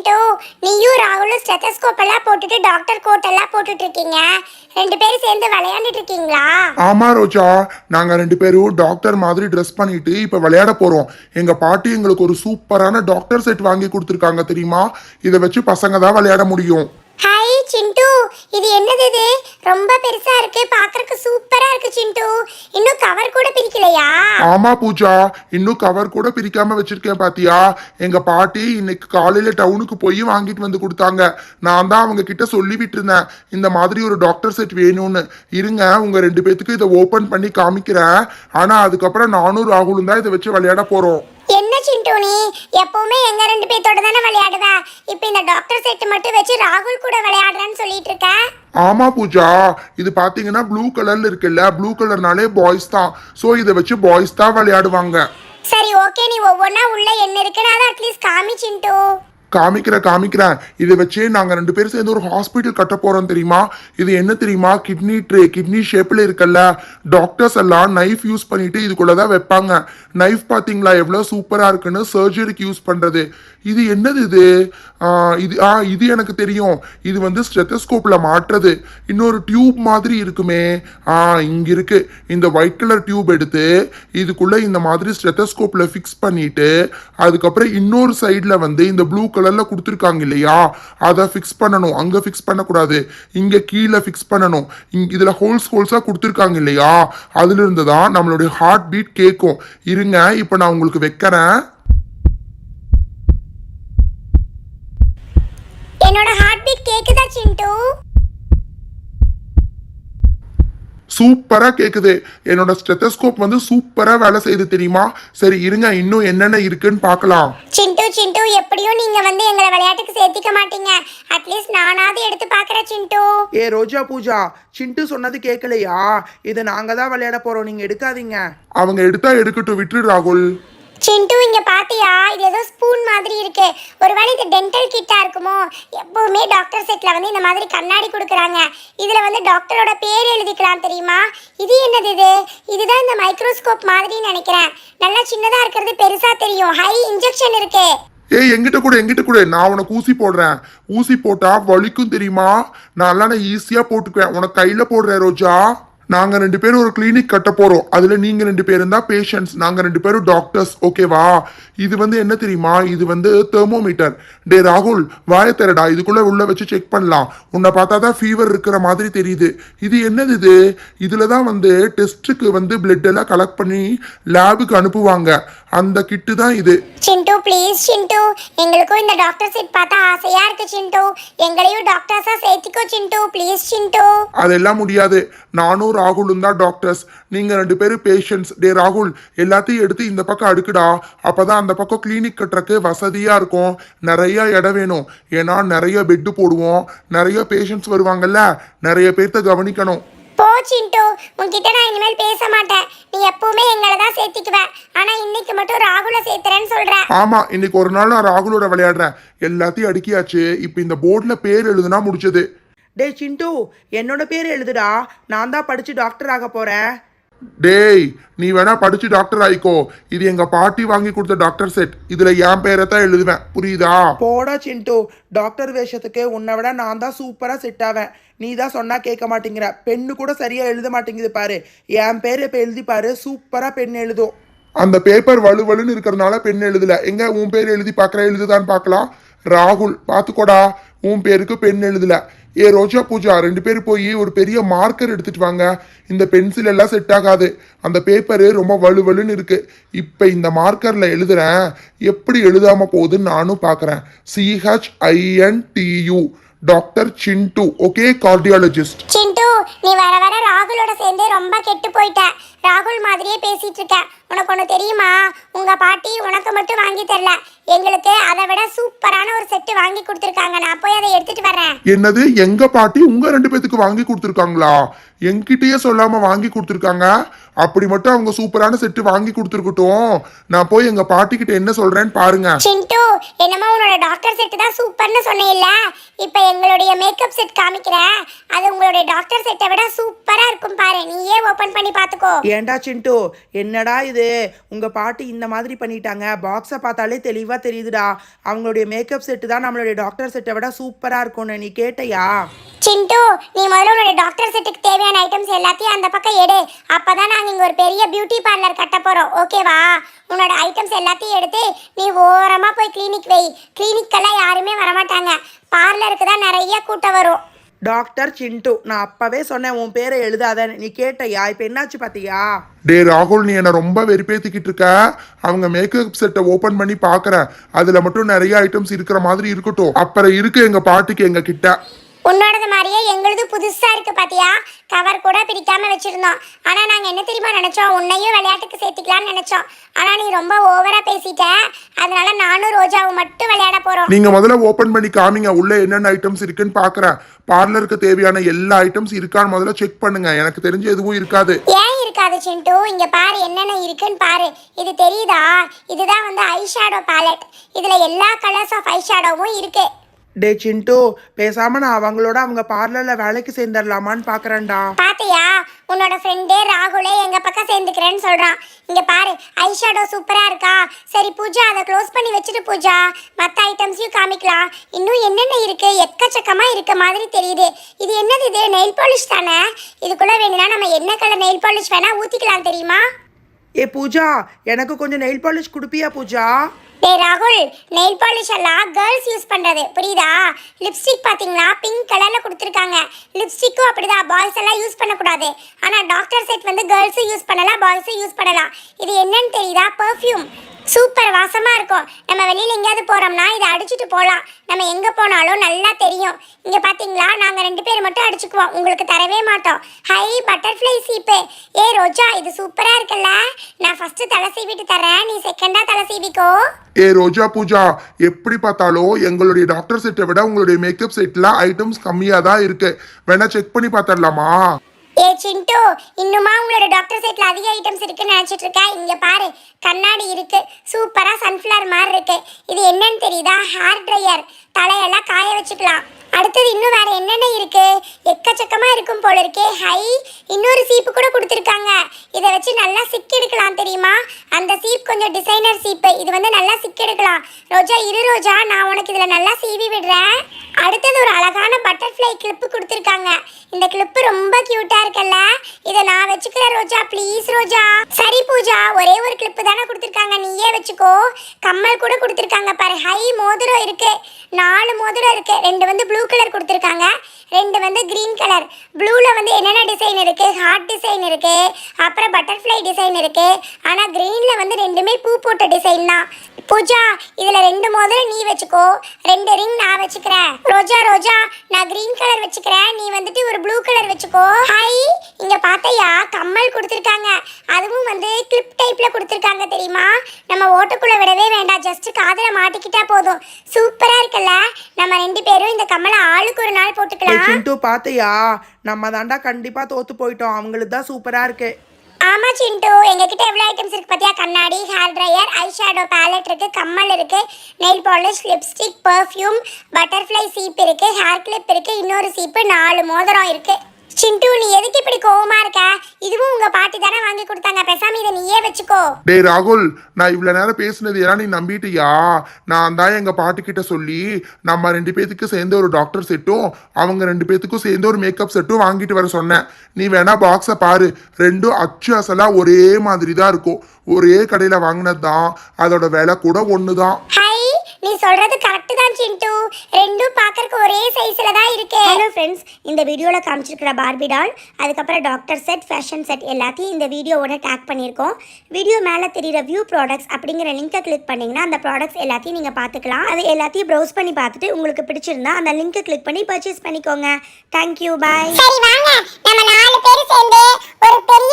சிண்டு, நீயும் ராகுலும் ஸ்டெத்தஸ்கோப் எல்லாம் போட்டுட்டு டாக்டர் கோட் எல்லாம் போட்டுட்டு இருக்கீங்க. ரெண்டு பேரும் சேர்ந்து விளையாண்டுட்டு இருக்கீங்களா? ஆமா ரோஜா, நாங்க ரெண்டு பேரும் டாக்டர் மாதிரி ட்ரெஸ் பண்ணிட்டு இப்ப விளையாட போறோம். எங்க பாட்டி எங்களுக்கு ஒரு சூப்பரான டாக்டர் செட் வாங்கி கொடுத்துருக்காங்க தெரியுமா? இதை வச்சு பசங்க தான் விளையாட முடியும். ஹாய் சிண்டு, இது என்னது இது? ரொம்ப பெருசா இருக்கு, பார்க்கறதுக்கு சூப்பரா இருக்கு சிண்டு. இன்னும் கவர் கூட பிரிக்கலையா? ஆமா பூஜா, இன்னும் கவர் கூட பிரிக்காம வச்சிருக்கேன் பாத்தியா? எங்க பாட்டி இன்னைக்கு காலையில டவுனுக்கு போய் வாங்கிட்டு வந்து கொடுத்தாங்க. நான் தான் அவங்க கிட்ட சொல்லிவிட்டு இருந்தேன் இந்த மாதிரி ஒரு டாக்டர் செட் வேணும்னு. இருங்க, உங்க ரெண்டு பேத்துக்கு இதை ஓபன் பண்ணி காமிக்கிறேன். ஆனா அதுக்கப்புறம் நானும் ராகுலும் தான் இதை வச்சு விளையாட போறோம். என்ன சிண்டு, நீ எப்பவுமே எங்க ரெண்டு பேத்தோட தானே விளையாடுவ. இப்போ இந்த டாக்டர் செட் மட்டும் வச்சு ராகுல் கூட விளையாடுறேன்னு சொல்லிட்டு இருக்க? ஆமா பூஜா, இது பாத்தீங்கன்னா ப்ளூ கலர்ல இருக்குல்ல, ப்ளூ கலர்னாலே பாய்ஸ் தான். சோ இதை வச்சு பாய்ஸ் தான் விளையாடுவாங்க. சரி ஓகே, நீ ஒவ்வொன்னா உள்ள என்ன இருக்குன்னு அதை அட்லீஸ்ட் காமி சிண்டு. காமிக்கிறேன். இதை வச்சு நாங்க ரெண்டு பேரும் சேர்ந்து ஒரு ஹாஸ்பிட்டல் கட்ட போறோம் தெரியுமா? இது என்ன தெரியுமா? கிட்னி ட்ரே, கிட்னி ஷேப்ல இருக்குல்ல. டாக்டர்ஸ் எல்லாம் நைஃப் யூஸ் பண்ணிட்டு இதுக்குள்ளதான் வைப்பாங்க. நைஃப் பாத்தீங்களா எவ்வளவு சூப்பரா இருக்குன்னு, சர்ஜரிக்கு யூஸ் பண்றது. இது என்னது இது? இது எனக்கு தெரியும். இது வந்து ஸ்டெத்தஸ்கோப்ல மாட்டுறது. இன்னொரு டியூப் மாதிரி இருக்குமே, இங்க இருக்கு. இந்த ஒயிட் கலர் டியூப் எடுத்து இதுக்குள்ள இந்த மாதிரி ஸ்டெத்தஸ்கோப்ல ஃபிக்ஸ் பண்ணிட்டு, அதுக்கப்புறம் இன்னொரு சைட்ல வந்து இந்த ப்ளூ கலர்ல கொடுத்துருக்காங்க இல்லையா, அதை ஃபிக்ஸ் பண்ணணும். அங்க ஃபிக்ஸ் பண்ணக்கூடாது, இங்க கீழே ஃபிக்ஸ் பண்ணணும். இதுல ஹோல்ஸா கொடுத்துருக்காங்க இல்லையா, அதுல இருந்து தான் நம்மளுடைய ஹார்ட் பீட் கேட்கும். இருங்க, இப்ப நான் உங்களுக்கு வைக்கிறேன். என்னோட ஹார்ட் பீட் கேக்குதா சிண்டு? சூப்பரா கேக்குது. என்னோட ஸ்டெத்தஸ்கோப் வந்து சூப்பரா வேலை செய்யுது தெரியுமா? சரி இருங்க, இன்னும் என்னென்ன இருக்குன்னு பார்க்கலாம். சிண்டு எப்படியும் நீங்க வந்து எங்களை விளையாட்டுக்கு சேர்த்திக்க மாட்டீங்க. அட்லீஸ்ட் நானாவது எடுத்து பார்க்கறேன் சிண்டு. ஏ ரோஜா பூஜா, சிண்டு சொன்னது கேட்கலையா? இதை நாங்க தான் விளையாட போறோம், நீங்க எடுக்காதீங்க. அவங்க எடுத்தா எடுக்கட்டும், விட்டுரு ராகுல். சிண்டு, இங்க பாத்தியா? இது ஏதோ ஸ்பூன் மாதிரி இருக்கு. ஒருவேளை இது டென்டல் கிட்டா இருக்குமோ? எப்பவுமே டாக்டர் செட்ல வந்து இந்த மாதிரி கண்ணாடி கொடுக்குறாங்க. இதுல வந்து டாக்டரோட பேர் எழுதிக்கலாம் தெரியுமா? இது என்னது இது? இதுதான் இந்த மைக்ரோஸ்கோப் மாதிரி நினைக்கிறேன். நல்லா சின்னதா இருக்கிறது பெருசா தெரியும். ஹை இன்ஜெக்ஷன் இருக்கு. ஏய், எங்கிட்ட கூட நான் உனக்கு ஊசி போடுறேன். ஊசி போட்டா வலிக்கும் தெரியுமா? நான் ஈஸியா போட்டுக்குவேன். உனக்கு கையில போடுறேன் ரோஜா. நாங்க ரெண்டு பேரும் ஒரு கிளினிக் கட்ட போறோம். அதுல நீங்க ரெண்டு பேரும் தான் பேஷண்ட்ஸ், நாங்க ரெண்டு பேரும் டாக்டர்ஸ். ஓகேவா? இது வந்து என்ன தெரியுமா? இது வந்து தெர்மோமீட்டர். டே ராகுல், வாய தரடா, இதுக்குள்ள உள்ள வச்சு செக் பண்ணலாம். உன்னை பார்த்தா தான் ஃபீவர் இருக்கிற மாதிரி தெரியுது. இது என்னது இது? இதுலதான் வந்து டெஸ்ட்டுக்கு வந்து பிளட் எல்லாம் கலெக்ட் பண்ணி லேபுக்கு அனுப்புவாங்க. அந்த கிட்டு தான் இது. சிண்டு ப்ளீஸ் சிண்டு, எங்களுக்கும் இந்த டாக்டர் செட் பார்த்தா ஆசையா இருக்கு சிண்டு. எங்களையும் டாக்டர்ஸா சேர்த்துக்கோ சிண்டு, ப்ளீஸ் சிண்டு. அதெல்லாம் முடியாது. நானும் ராகுலும் தான் டாக்டர்ஸ், நீங்க ரெண்டு பேரும் பேஷண்ட்ஸ். டே ராகுல், எல்லாத்தையும் எடுத்து இந்த பக்கம் அடுக்குடா. அப்பதான் அந்த பக்கம் கிளினிக் கட்டுறக்கு வசதியா இருக்கும். நிறைய இடம் வேணும். ஏன்னா நிறைய பெட்டு போடுவோம், நிறைய பேஷண்ட்ஸ் வருவாங்கல்ல, நிறைய பேர்த்த கவனிக்கணும். போ சிண்டு, உன்கிட்ட நான் இனிமேல் பேச மாட்டேன். நீ எப்பவுமே எங்களை தான் சேர்த்திக்குவ. ஆனா இன்னைக்கு மட்டும் ராகுல சேர்த்துறேன்னு சொல்ற. ஆமா, இன்னைக்கு ஒரு நாள் நான் ராகுலோட விளையாடுறேன். எல்லாத்தையும் அடுக்கியாச்சு. இப்ப இந்த போர்டுல பேர் எழுதுனா முடிச்சது. டே சிண்டு, என்னோட பேர் எழுதுடா, நான் தான் படிச்சு டாக்டர் ஆக போறேன். டேய், நீ வேணா படிச்சு டாக்டர் ஆயிக்கோ. இது எங்க பாட்டி வாங்கி கொடுத்த டாக்டர் செட். இதுல என் பேரை தான் எழுதுவேன், புரியுதா? போடா சிண்டு, டாக்டர் வேஷத்துக்கு உன்னை விட நான் தான் சூப்பரா செட் ஆவேன். நீ தான் சொன்னா கேட்க மாட்டேங்கிற. பெண்ணு கூட சரியா எழுத மாட்டேங்குது பாரு. என் பேர் இப்ப எழுதி பாரு, சூப்பரா பெண் எழுதும். அந்த பேப்பர் வலுவலுன்னு இருக்கிறதுனால பெண் எழுதல. எங்க உன் பேர் எழுதி பார்க்கற, எழுதுதான்னு பார்க்கலாம். ராகுல், பாத்துக்கோடா, உன் பேருக்கு பெண் எழுதல. ஏ ரோஜா பூஜா, ரெண்டு பேரும் போய் ஒரு பெரிய மார்க்கர் எடுத்துட்டு வாங்க. இந்த பென்சில் எல்லாம் செட் ஆகாது. அந்த பேப்பரு ரொம்ப வலுவலுன்னு இருக்கு. இப்ப இந்த மார்க்கர்ல எழுதுறேன். எப்படி எழுதாம போகுதுன்னு நானும் பாக்குறேன். CHINTU, doctor Chintu. Okay, cardiologist. Chintu, நீ வர வர ராகுலோட சேர்ந்து ரொம்ப கெட்டு போயிட்ட. ராகுல் மாதிரியே பேசிட்டு இருக்க. உனக்கு ஒன்று தெரியுமா? உங்க பாட்டி உனக்கு மட்டும் வாங்கி தரல, எங்களுக்கு அதை விட சூப்பரான ஒரு செட்டு வாங்கி கொடுத்துருக்காங்க. நான் போய் அதை எடுத்துட்டு வரேன். என்னது? எங்க பாட்டி உங்க ரெண்டு பேத்துக்கு வாங்கி கொடுத்துருக்காங்களா? என்கிட்டயே சொல்லாம வாங்கி கொடுத்துருக்காங்க. அப்படி மட்டும் அவங்க சூப்பரான செட்டு வாங்கி கொடுத்துருக்கட்டும். நான் போய் எங்க பாட்டிக்கிட்ட என்ன சொல்றேன்னு பாருங்க. சிண்டு, என்னமோ உன்னோட டாக்டர் செட் தான் சூப்பர்னு சொன்னேல்ல, இப்போ எங்களுடைய மேக்கப் செட் காமிக்கிறேன். அது உங்களுடைய டாக்டர் செட்டை விட சூப்பரா இருக்கும் பாரு, நீயே ஓபன் பண்ணி பாத்துக்கோ. ஏன்டா சிண்டு, என்னடா இது, உங்க பாட்டி இந்த மாதிரி பண்ணிட்டாங்க. பாக்ஸை பார்த்தாலே தெளிவா தெரியுதுடா. அவங்களுடைய மேக்கப் செட்டு தான் நம்மளுடைய டாக்டர் செட்டை விட சூப்பரா இருக்கும்னு நீ கேட்டையா? சிண்டு, நீ முதல்ல உன்னோட டாக்டர் செட்டுக்கு தேவையான ஐட்டம்ஸ் எல்லாத்தையும் அந்த பக்கம் எடு. அப்பதான் நாங்க இங்க ஒரு பெரிய பியூட்டி பார்லர் கட்ட போறோம், ஓகேவா? உன்னோட ஐட்டம்ஸ் எல்லாத்தையும் எடுத்து நீ ஓரமா போய் கிளினிக் வை. கிளினிக்கெல்லாம் யாருமே வரமாட்டாங்க, பார்லருக்கு தான் நிறைய கூட்டம் வரும். டாக்டர் சிண்டு, நான் அப்பவே சொன்னேன் உன் பேரை எழுதாத. நீ கேட்டையா? இப்போ என்னாச்சு பாத்தியா? டே ராகுல், நீ என்ன ரொம்ப வெறுப்பேத்திக்கிட்டு இருக்க. அவங்க மேக்கப் செட்டை ஓபன் பண்ணி பாக்குறேன். அதுல மட்டும் நிறைய ஐட்டம்ஸ் இருக்கிற மாதிரி இருக்கட்டும். அப்புறம் இருக்கு எங்க பாட்டிக்கு எங்க கிட்ட. உன்னோடது மாதிரியே எங்களுது புதுசா இருக்கு பாத்தியா? கவர் கூட பிரிக்காம வச்சிருந்தோம். ஆனா நாங்க என்ன தெரியுமா நினைச்சோம், உன்னையும் விளையாட்டுக்கு சேர்த்துக்கலாம்னு நினைச்சோம். ஆனா நீ ரொம்ப ஓவரா பேசிட்ட. அதனால நானும் ரோஜாவும் மட்டும் விளையாட போறோம். நீங்க முதல்ல ஓபன் பண்ணி காமிங்க, உள்ள என்னென்ன ஐட்டம்ஸ் இருக்குன்னு பாக்குறேன். பார்லருக்கு தேவையான எல்லா ஐட்டம்ஸ் இருக்கான்னு முதல்ல செக் பண்ணுங்க. எனக்கு தெரிஞ்ச எதுவும் இருக்காது. ஏன் இருக்காது சிண்டு? இங்க பாரு என்னென்ன இருக்குன்னு பாரு. இது தெரியுதா? இதுதான் வந்து ஐ ஷேடோ பேலட். இதுல எல்லா கலர்ஸ் ஆஃப் ஐ ஷேடோவும் இருக்கு. டே சிண்டு, பேசாம நான் அவங்களோட அவங்க பார்லர்ல வேலைக்கு சேர்ந்துடலாமான்னு பாக்குறேன்டா. பாத்தியா, உன்னோட ஃப்ரெண்டே ராகுலே எங்க பக்கம் சேர்ந்துக்கிறேன்னு சொல்றான். இங்க பாரு, ஐ ஷேடோ சூப்பரா இருக்கா? சரி பூஜா, அதை க்ளோஸ் பண்ணி வச்சுட்டு பூஜா, மற்ற ஐட்டம்ஸையும் காமிக்கலாம். இன்னும் என்னென்ன இருக்கு, எக்கச்சக்கமா இருக்க மாதிரி தெரியுது. இது என்னது? இது நெயில் பாலிஷ் தானே? இதுக்குள்ள வேணும்னா நம்ம என்ன கலர் நெயில் பாலிஷ் வேணா ஊத்திக்கலாம், தெரியுமா? ஏ பூஜா, எனக்கு கொஞ்சம் நெயில் பாலிஷ் கொடுப்பியா பூஜா? டே ராகுல், நெயில் பாலிஷ் எல்லாம் கேர்ள்ஸ் யூஸ் பண்றது, புரியுதா? லிப்ஸ்டிக் பாத்தீங்களா, பிங்க் கலர்ல கொடுத்துருக்காங்க. லிப்ஸ்டிக்கும் அப்படிதான், பாய்ஸ் எல்லாம் யூஸ் பண்ணக்கூடாது. ஆனா டாக்டர் செட் வந்து கேர்ள்ஸும் யூஸ் பண்ணலாம், பாய்ஸும் யூஸ் பண்ணலாம். இது என்னன்னு தெரியுதா? பெர்ஃப்யூம். சூப்பர் வாசமா இருக்கும். நம்ம வெளியில எங்கேயாவது போறோம்னா இதை அடிச்சுட்டு போகலாம். நம்ம எங்க போனாலும் நல்லா தெரியும். இங்க பாத்தீங்களா, நாங்க 2 பேர் மட்டும் அடிச்சுக்குவோம், உங்களுக்கு தரவே மாட்டோம். ஹை பட்டர்ஃப்ளை சீப்பு. ஏ ரோஜா, இது சூப்பரா இருக்குல்ல? நான் ஃபர்ஸ்ட் தலை சீவிட்டு தரேன், நீ செகண்டா தலை சீவிக்கோ. ஏ ரோஜா பூஜா, எப்படி பார்த்தாலும் எங்களுடைய டாக்டர் செட்டை விட உங்களுடைய மேக்கப் செட்ல ஐட்டம்ஸ் கம்மியா தான் இருக்கு. வேணா செக் பண்ணி பார்த்துடலாமா? ஏ சிண்டு, இன்னுமா உங்களோட டாக்டர் செட்ல அதிக ஐட்டம்ஸ் இருக்குன்னு நினைச்சிட்டு இருக்க? இங்க பாரு, கண்ணாடி இருக்கு, சூப்பரா சன்ஃப்ளவர் மாதிரி இருக்கு. இது என்னன்னு தெரியுதா? Hair dryer. தலையெல்லாம் காய வச்சுக்கலாம். அடுத்தது இன்னும் வேற என்னென்ன இருக்கு? எக்கச்சக்கமா இருக்கும் போல இருக்கே. ஹை, இன்னொரு சீப்பு கூட கொடுத்துருக்காங்க. இதை வச்சு நல்லா சிக் எடுக்கலாம், தெரியுமா? அந்த சீப் கொஞ்சம் டிசைனர் சீப்பு. இது வந்து நல்லா சிக் எடுக்கலாம். ரோஜா இரு ரோஜா, நான் உனக்கு இதுல நல்லா சீவி விடுறேன். அடுத்தது ஒரு அழகான பட்டர்ஃப்ளை கிளிப்பு கொடுத்துருக்காங்க. இந்த கிளிப்பு ரொம்ப கியூட்டா இருக்குல்ல? இதை நான் வச்சுக்கிறேன் ரோஜா, ப்ளீஸ் ரோஜா. சரி பூஜா, ஒரே ஒரு கிளிப்பு தானே கொடுத்துருக்காங்க, நீயே வச்சுக்கோ. கம்மல் கூட கொடுத்துருக்காங்க பாரு. ஹை மோதிரம் இருக்கு, 4 மோதிரம் இருக்கு. 2 வந்து ப்ளூ கலர் கொடுத்துருக்காங்க, 2 வந்து கிரீன் கலர். ப்ளூல வந்து என்னென்ன டிசைன் இருக்கு? ஹார்ட் டிசைன் இருக்கு, அப்புறம் பட்டர்ஃப்ளை டிசைன் இருக்கு. ஆனா கிரீன்ல வந்து 2மே பூ போட்ட டிசைன் தான். பூஜா, இதுல 2 மோதிரம் நீ வச்சுக்கோ, 2 ரிங் நான் வச்சுக்கிறேன். ரோஜா ரோஜா, நான் கிரீன் கலர் வச்சுக்கிறேன், நீ வந்துட்டு ஒரு ப்ளூ கலர் வச்சுக்கோ. ஹை, இங்க பாத்தையா, கம்மல் கொடுத்துருக்காங்க. அதுவும் வந்து கிளிப் டைப்ல கொடுத்துருக்காங்க, தெரியுமா? நம்ம ஓட்டுக்குள்ள விடவே வேண்டாம், ஜஸ்ட் காதுல மாட்டிக்கிட்டா போதும். சூப்பரா இருக்குல்ல? நம்ம 2 பேரும் இந்த கம்மலை ஆளுக்கு ஒரு நாள் போட்டுக்கலாம். சிண்டு பாத்தியா, நம்ம தாண்டா கண்டிப்பா தோத்து போயிட்டோம். அவங்களுக்கு தான் சூப்பரா இருக்கு. ஆமா சிண்டு, எங்ககிட்ட எவ்வளவு ஐட்டம்ஸ் இருக்கு பாத்தியா? கண்ணாடி, hair dryer, eye shadow palette இருக்கு, கம்மல் இருக்கு, nail polish, lipstick, perfume, butterfly சீப் இருக்கு, ஹேர் கிளிப் இருக்கு, இன்னொரு சீப்பு, 4 மோதிரம் இருக்கு. சிண்டு, நீ எதுக்கு இப்படி கோவமா இருக்க? இதுவும் உங்க பாட்டி தானே வாங்கி கொடுத்தாங்க, பேசாம இதை நீயே வச்சுக்கோ. டே ராகுல், நான் இவ்வளவு நேரம் பேசினது எல்லாம் நீ நம்பிட்டியா? நான் தான் எங்க பாட்டி கிட்ட சொல்லி நம்ம 2 பேத்துக்கு சேர்ந்து ஒரு டாக்டர் செட்டும் அவங்க 2 பேத்துக்கும் சேர்ந்து ஒரு மேக்கப் செட்டும் வாங்கிட்டு வர சொன்னேன். நீ வேணா பாக்ஸை பாரு, 2 அச்சு அசலா ஒரே மாதிரி தான் இருக்கும். ஒரே கடையில வாங்கினது தான், அதோட விலை கூட ஒண்ணுதான். ஹை, நீ சொல்றது கரெக்ட் தான் சிண்டு, 2ம் பார்க்கறதுக்கு ஒரே சைஸ்ல தான் இருக்கு. ஹலோ ஃப்ரெண்ட்ஸ், இந்த வீடியோல காமிச்சிருக்கிற பார்பி டால், அதுக்கப்புறம் டாக்டர் செட், ஃபேஷன் செட் எல்லாத்தையும் இந்த வீடியோவோட டேக் பண்ணியிருக்கோம். வீடியோ மேலே தெரியுற வியூ ப்ராடக்ட்ஸ் அப்படிங்கிற லிங்கை கிளிக் பண்ணிங்கன்னா அந்த ப்ராடக்ட்ஸ் எல்லாத்தையும் நீங்கள் பார்த்துக்கலாம். அது எல்லாத்தையும் ப்ரௌஸ் பண்ணி பார்த்துட்டு உங்களுக்கு பிடிச்சிருந்தா அந்த லிங்கை கிளிக் பண்ணி பர்ச்சேஸ் பண்ணிக்கோங்க. தேங்க்யூ, பாய். சரி வாங்க, நம்ம 4 பேர் சேர்ந்து ஒரு பெரிய